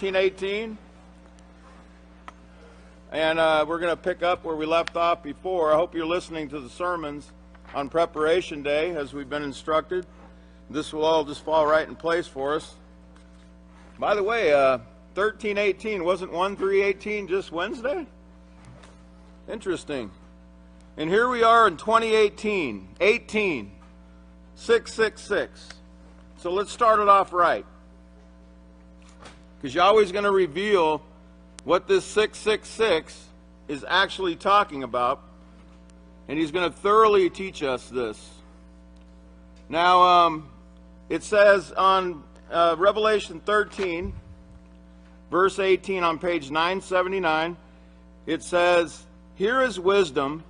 18, and we're going to pick up where we left off before. I hope you're listening to the sermons on Preparation Day as we've been instructed. This will all just fall right in place for us. By the way, 13:18 wasn't 1:3:18 just Wednesday? Interesting. And here we are in 2018, 666. So let's start it off right, because Yahweh's going to reveal what this 666 is actually talking about, and He's going to thoroughly teach us this. Now, it says on Revelation 13, verse 18 on page 979, it says, "Here is wisdom.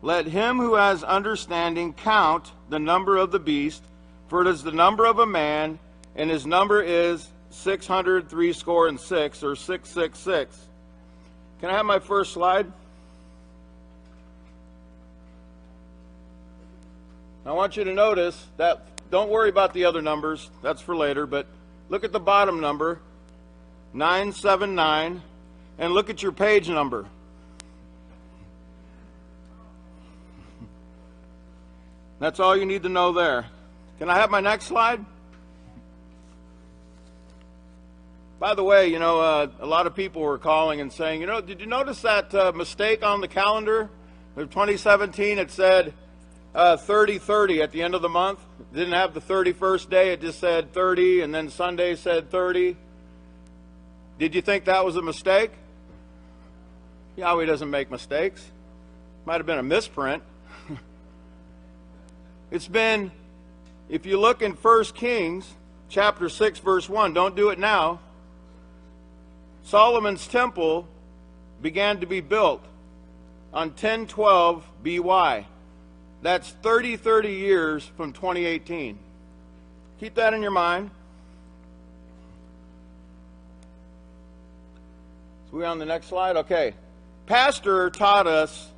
Let him who has understanding count the number of the beast, for it is the number of a man, and his number is 666, or 666. Can I have my first slide? I want you to notice that, don't worry about the other numbers, that's for later, but look at the bottom number, 979, and look at your page number. That's all you need to know there. Can I have my next slide? By the way, a lot of people were calling and saying, did you notice that mistake on the calendar of 2017? It said 30/30 at the end of the month. It didn't have the 31st day. It just said 30, and then Sunday said 30. Did you think that was a mistake? Yahweh doesn't make mistakes. Might have been a misprint. It's been, if you look in 1 Kings chapter 6, verse 1, don't do it now. Solomon's temple began to be built on 1012 BY. That's 30 years from 2018. Keep that in your mind. So we're on the next slide? Okay. Pastor taught us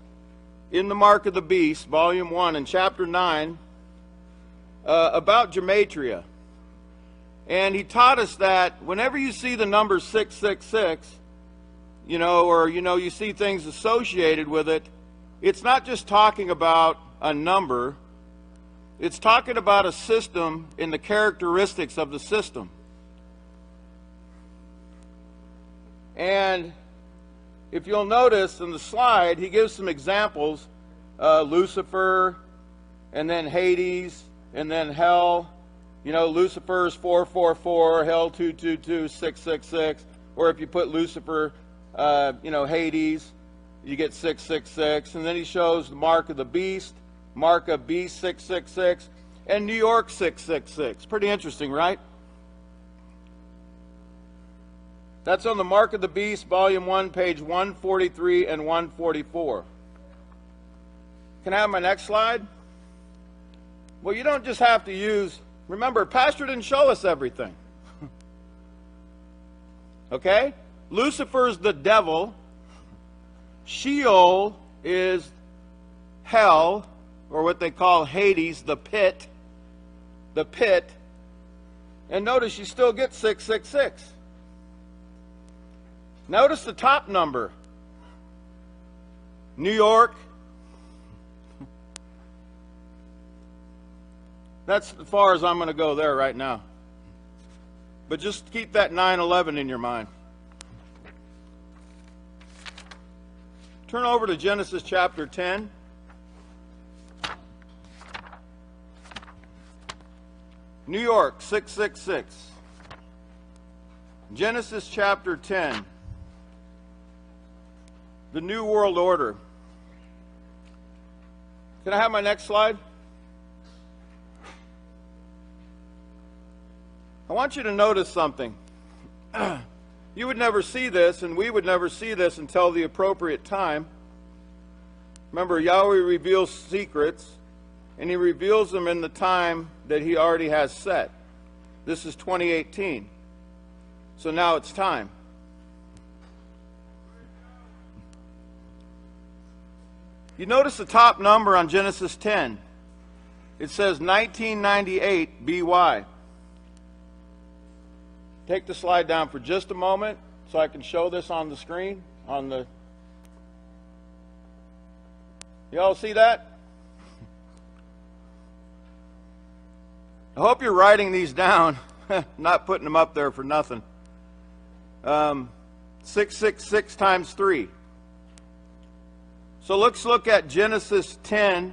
in the Mark of the Beast, volume 1 and chapter 9, about Yahmatria. And he taught us that whenever you see the number 666, or you see things associated with it, it's not just talking about a number, it's talking about a system and the characteristics of the system. And if you'll notice in the slide, he gives some examples, Lucifer, and then Hades, and then hell. Lucifer is 444, hell 222, 666. Or if you put Lucifer, Hades, you get 666. And then he shows the mark of the beast, mark of beast 666, and New York 666. Pretty interesting, right? That's on the Mark of the Beast, volume 1, page 143 and 144. Can I have my next slide? Well, you don't just have to use... Remember, Pastor didn't show us everything. Okay? Lucifer is the devil. Sheol is hell, or what they call Hades, the pit. The pit. And notice you still get 666. Notice the top number. New York. That's as far as I'm going to go there right now. But just keep that 9/11 in your mind. Turn over to Genesis chapter 10. New York 666. Genesis chapter 10. The New World Order. Can I have my next slide? I want you to notice something. You would never see this, and we would never see this until the appropriate time. Remember, Yahweh reveals secrets, and He reveals them in the time that He already has set. This is 2018. So now it's time. You notice the top number on Genesis 10. It says 1998 BY. take the slide down for just a moment so I can show this on the screen. You all see that? I hope you're writing these down, not putting them up there for nothing. 666 times 3. So let's look at Genesis 10,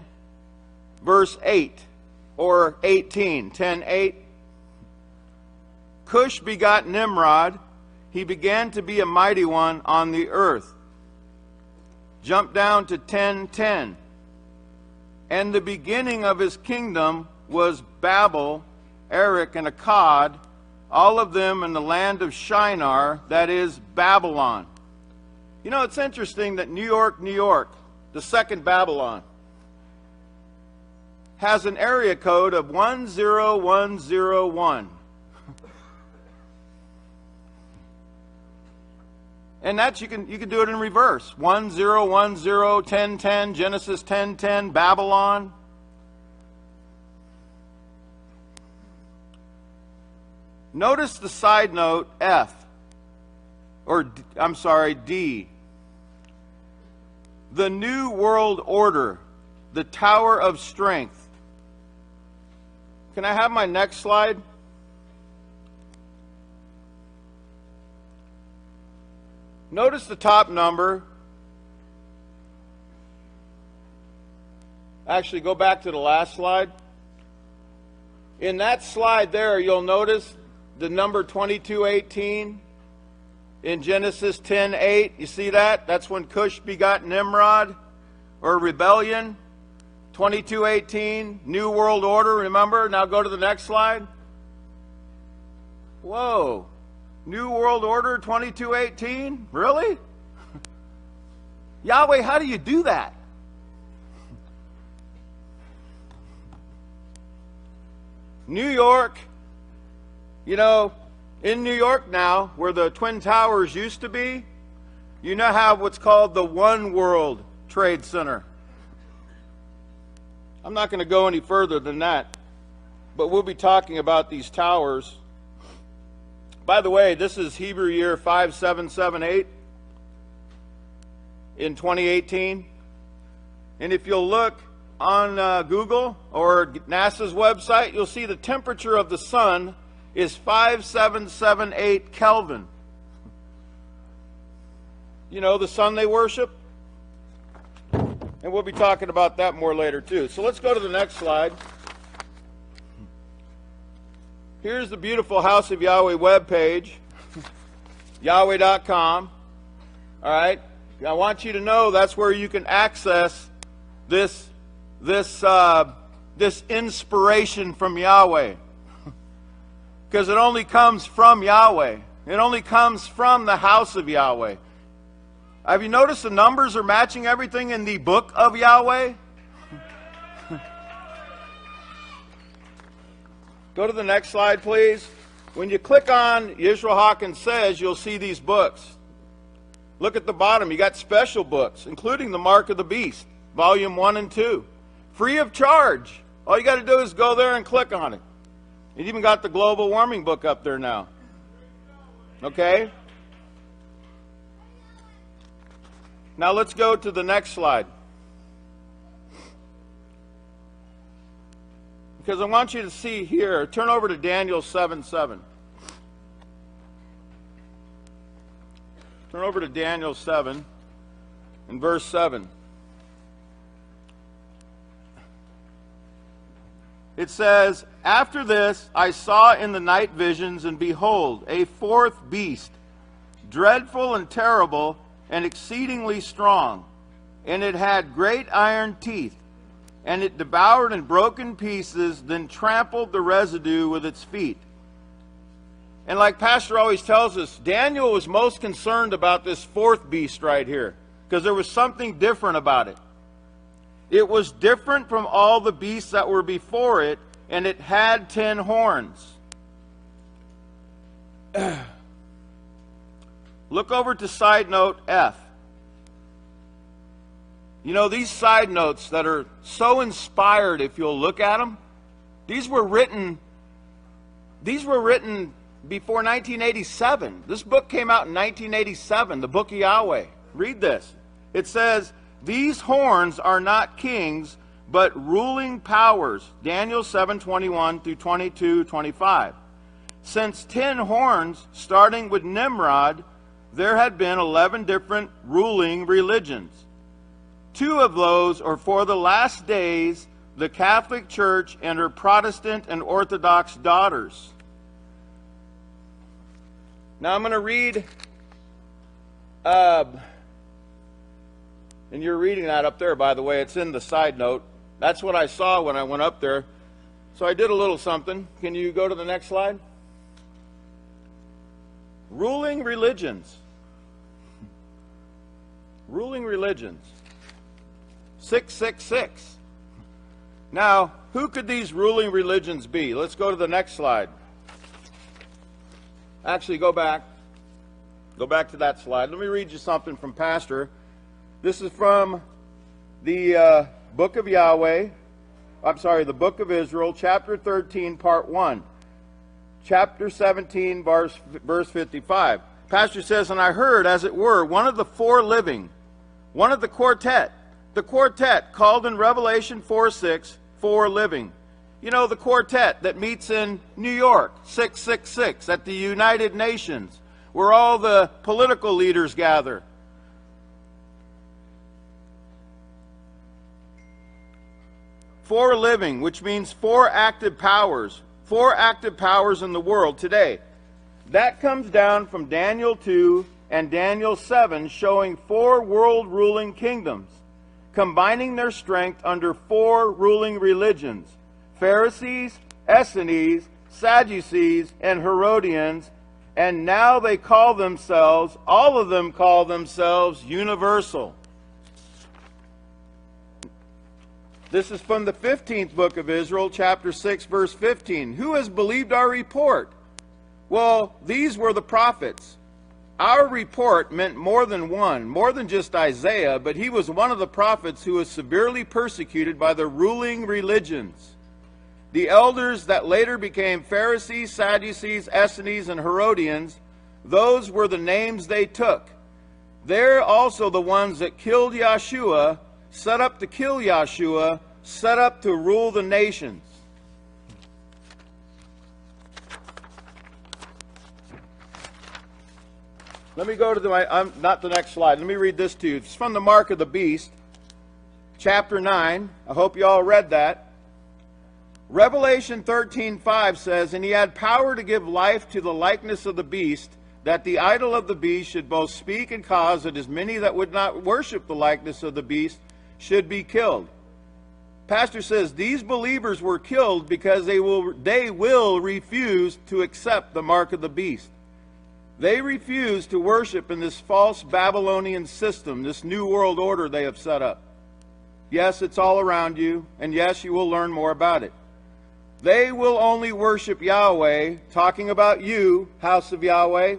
verse 8, or 18. 10:8. Cush begot Nimrod. He began to be a mighty one on the earth. Jump down to 10:10. And the beginning of his kingdom was Babel, Erech, and Akkad, all of them in the land of Shinar, that is Babylon. You know, it's interesting that New York, the second Babylon, has an area code of 10101. And that's, you can do it in reverse. 1010, 1010, Genesis 10:10, Babylon. Notice the side note F, or I'm sorry, D. The New World Order, the Tower of Strength. Can I have my next slide? Notice the top number. Actually, go back to the last slide. In that slide there, you'll notice the number 2218 in Genesis 10:8. You see that? That's when Cush begot Nimrod, or rebellion. 2218, New World Order, remember? Now go to the next slide. Whoa. New World Order 2218? Really? Yahweh, how do you do that? New York, you know, in New York now, where the Twin Towers used to be, you now have what's called the One World Trade Center. I'm not going to go any further than that, but we'll be talking about these towers. By the way, this is Hebrew year 5778 in 2018. And if you'll look on Google or NASA's website, you'll see the temperature of the sun is 5778 Kelvin. You know, the sun they worship? And we'll be talking about that more later too. So let's go to the next slide. Here's the beautiful House of Yahweh webpage, Yahweh.com. All right? I want you to know that's where you can access this inspiration from Yahweh. Because it only comes from Yahweh. It only comes from the house of Yahweh. Have you noticed the numbers are matching everything in the book of Yahweh? Go to the next slide, please. When you click on Yisrael Hawkins Says, you'll see these books. Look at the bottom. You got special books, including The Mark of the Beast, Volume 1 and 2. Free of charge. All you got to do is go there and click on it. You even got the global warming book up there now. Okay? Now let's go to the next slide. Because I want you to see here, turn over to Daniel 7:7. Turn over to Daniel 7 and verse 7. It says, "After this I saw in the night visions, and behold, a fourth beast, dreadful and terrible, and exceedingly strong. And it had great iron teeth, and it devoured and broke in pieces, then trampled the residue with its feet." And like Pastor always tells us, Daniel was most concerned about this fourth beast right here, because there was something different about it. It was different from all the beasts that were before it, and it had 10 horns. Look over to side note F. You know, these side notes that are so inspired, if you'll look at them, these were written before 1987. This book came out in 1987, the Book of Yahweh. Read this. It says, these horns are not kings, but ruling powers. Daniel 7:21 through 22:25. Since 10 horns, starting with Nimrod, there had been 11 different ruling religions. 2 of those are for the last days, the Catholic Church and her Protestant and Orthodox daughters. Now I'm going to read, and you're reading that up there, by the way. It's in the side note. That's what I saw when I went up there. So I did a little something. Can you go to the next slide? Ruling religions. Ruling religions. 666. Now, who could these ruling religions be? Let's go to the next slide. Actually, go back. Go back to that slide. Let me read you something from Pastor. This is from the Book of Yahweh. I'm sorry, the Book of Israel, chapter 13, part 1. Chapter 17, verse 55. Pastor says, and I heard, as it were, one of the four living, one of the quartet called in Revelation 4:6, four living. You know, the quartet that meets in New York, 666, at the United Nations, where all the political leaders gather. Four living, which means four active powers in the world today. That comes down from Daniel 2 and Daniel 7, showing four world ruling kingdoms, combining their strength under four ruling religions: Pharisees, Essenes, Sadducees, and Herodians, and now they call themselves, all of them call themselves, universal. This is from the 15th book of Israel, chapter 6, verse 15. Who has believed our report? Well, these were the prophets. Our report meant more than one, more than just Isaiah, but he was one of the prophets who was severely persecuted by the ruling religions. The elders that later became Pharisees, Sadducees, Essenes, and Herodians, those were the names they took. They're also the ones that killed Yeshua, set up to kill Yeshua, set up to rule the nations. Let me go to not the next slide. Let me read this to you. It's from the Mark of the Beast, chapter 9. I hope you all read that. Revelation 13:5 says, and he had power to give life to the likeness of the beast, that the idol of the beast should both speak and cause that as many that would not worship the likeness of the beast should be killed. Pastor says these believers were killed because they will refuse to accept the mark of the beast. They refuse to worship in this false Babylonian system, this new world order they have set up. Yes, it's all around you, and yes, you will learn more about it. They will only worship Yahweh, talking about you, house of Yahweh,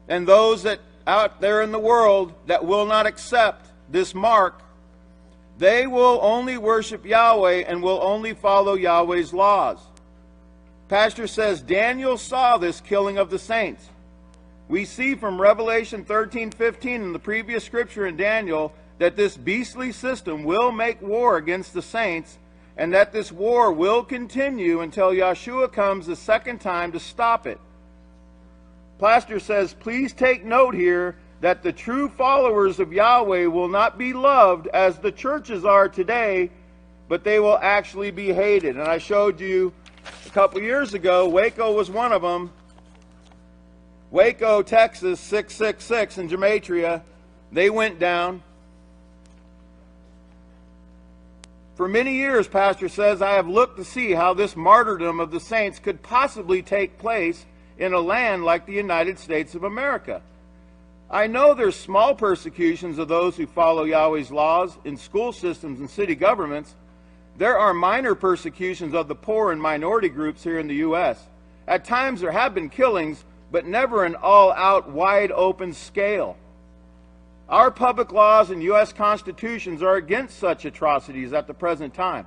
and those that out there in the world that will not accept this mark. They will only worship Yahweh and will only follow Yahweh's laws. Pastor says Daniel saw this killing of the saints. We see from Revelation 13:15 in the previous scripture in Daniel that this beastly system will make war against the saints, and that this war will continue until Yeshua comes the second time to stop it. Pastor says, please take note here that the true followers of Yahweh will not be loved as the churches are today, but they will actually be hated. And I showed you a couple years ago, Waco was one of them. Waco, Texas, 666 in Yahmatria, they went down. For many years, Pastor says, I have looked to see how this martyrdom of the saints could possibly take place in a land like the United States of America. I know there's small persecutions of those who follow Yahweh's laws in school systems and city governments. There are minor persecutions of the poor and minority groups here in the U.S. At times there have been killings, but never an all-out, wide-open scale. Our public laws and U.S. constitutions are against such atrocities at the present time.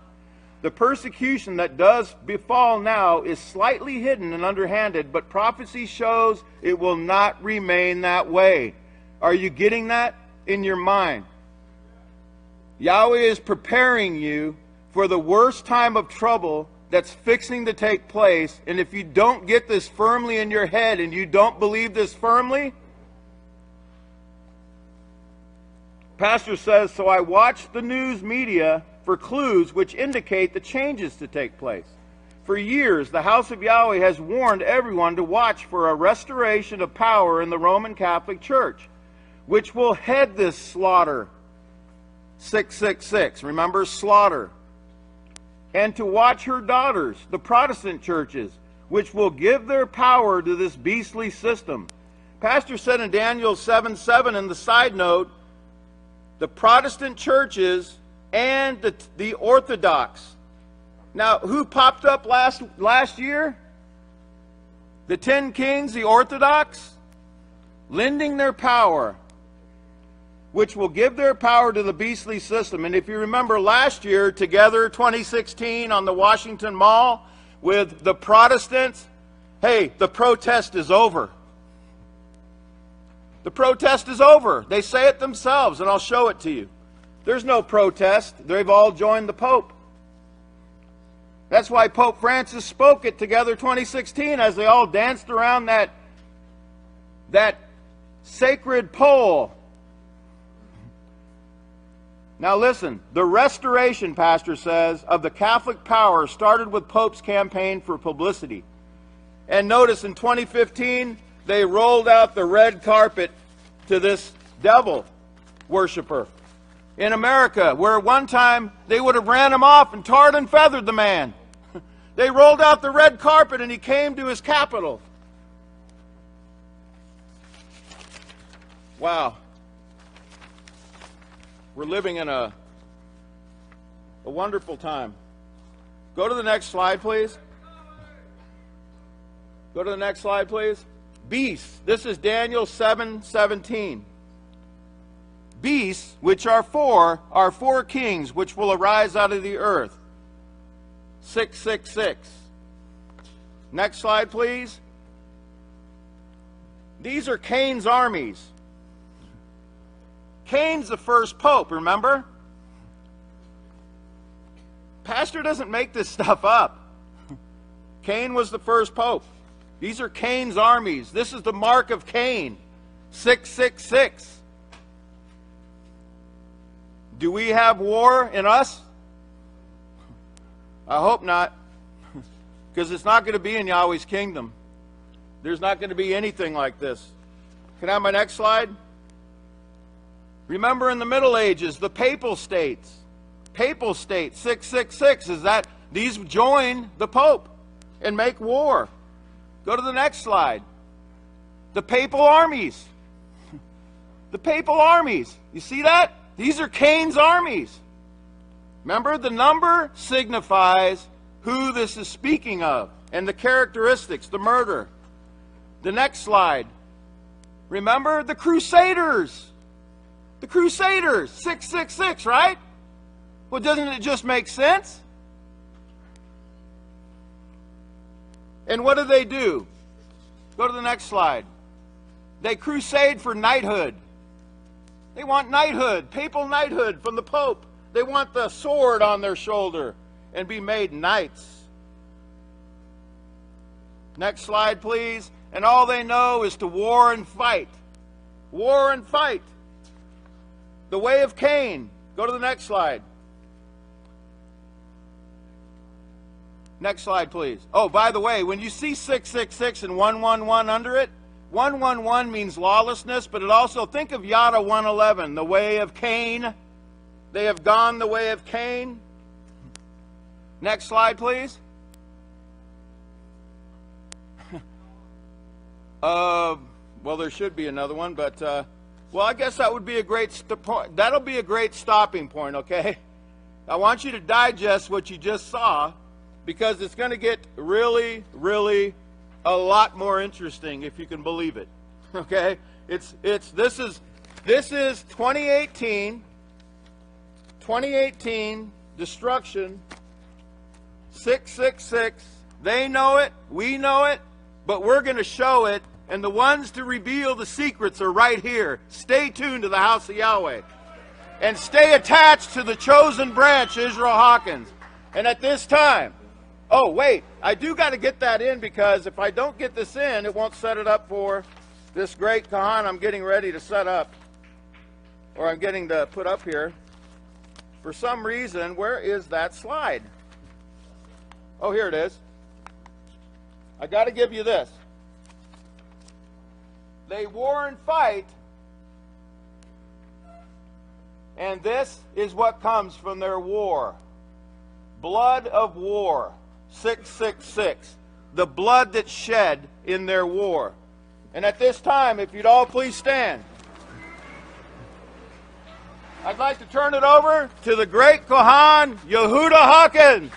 The persecution that does befall now is slightly hidden and underhanded, but prophecy shows it will not remain that way. Are you getting that in your mind? Yahweh is preparing you for the worst time of trouble that's fixing to take place. And if you don't get this firmly in your head and you don't believe this firmly, Pastor says, so I watched the news media for clues which indicate the changes to take place. For years, the House of Yahweh has warned everyone to watch for a restoration of power in the Roman Catholic Church, which will head this slaughter. 666, remember, slaughter. And to watch her daughters, the Protestant churches, which will give their power to this beastly system. Pastor said in Daniel 7:7 in the side note, the Protestant churches and the Orthodox. Now, who popped up last year? The 10 kings, the Orthodox, lending their power, which will give their power to the beastly system. And if you remember last year, together, 2016, on the Washington Mall with the Protestants, hey, the protest is over. The protest is over. They say it themselves, and I'll show it to you. There's no protest. They've all joined the Pope. That's why Pope Francis spoke at Together 2016 as they all danced around that sacred pole. Now listen, the restoration, Pastor says, of the Catholic power started with Pope's campaign for publicity. And notice in 2015, they rolled out the red carpet to this devil worshiper. In America, where at one time they would have ran him off and tarred and feathered the man. They rolled out the red carpet and he came to his capital. Wow. We're living in a wonderful time. Go to the next slide, please. Go to the next slide, please. Beasts. This is Daniel 7:17. Beasts, which are four kings, which will arise out of the earth. 666. Next slide, please. These are Cain's armies. Cain's the first pope, remember? Pastor doesn't make this stuff up. Cain was the first pope. These are Cain's armies. This is the mark of Cain. 666. Do we have war in us? I hope not. Because it's not going to be in Yahweh's kingdom. There's not going to be anything like this. Can I have my next slide? Remember in the Middle Ages, the papal states. Papal states, 666, is that these join the Pope and make war. Go to the next slide. The papal armies. The papal armies. You see that? These are Cain's armies. Remember, the number signifies who this is speaking of and the characteristics, the murder. The next slide. Remember the Crusaders. The Crusaders, 666, right? Well, doesn't it just make sense? And what do? Go to the next slide. They crusade for knighthood. They want knighthood, papal knighthood from the Pope. They want the sword on their shoulder and be made knights. Next slide, please. And all they know is to war and fight. War and fight. The way of Cain. Go to the next slide. Next slide, please. Oh, by the way, when you see 666 and 111 under it, 111 means lawlessness, but it also, think of Yada 111, the way of Cain. They have gone the way of Cain. Next slide, please. Well, there should be another one, but well, I guess that would be a great that'll be a great stopping point, okay? I want you to digest what you just saw, because it's going to get really, really a lot more interesting, if you can believe it. Okay? This is 2018 destruction 666. They know it. We know it. But we're going to show it. And the ones to reveal the secrets are right here. Stay tuned to the House of Yahweh. And stay attached to the chosen branch, Israel Hawkins. And at this time, oh, wait, I do got to get that in, because if I don't get this in, it won't set it up for this great Kahan I'm getting ready to set up, or I'm getting to put up here. For some reason, where is that slide? Oh, here it is. I got to give you this. They war and fight, and this is what comes from their war. Blood of war. 666. The blood that's shed in their war. And at this time, if you'd all please stand, I'd like to turn it over to the great Kohan, Yehuda Hawkins.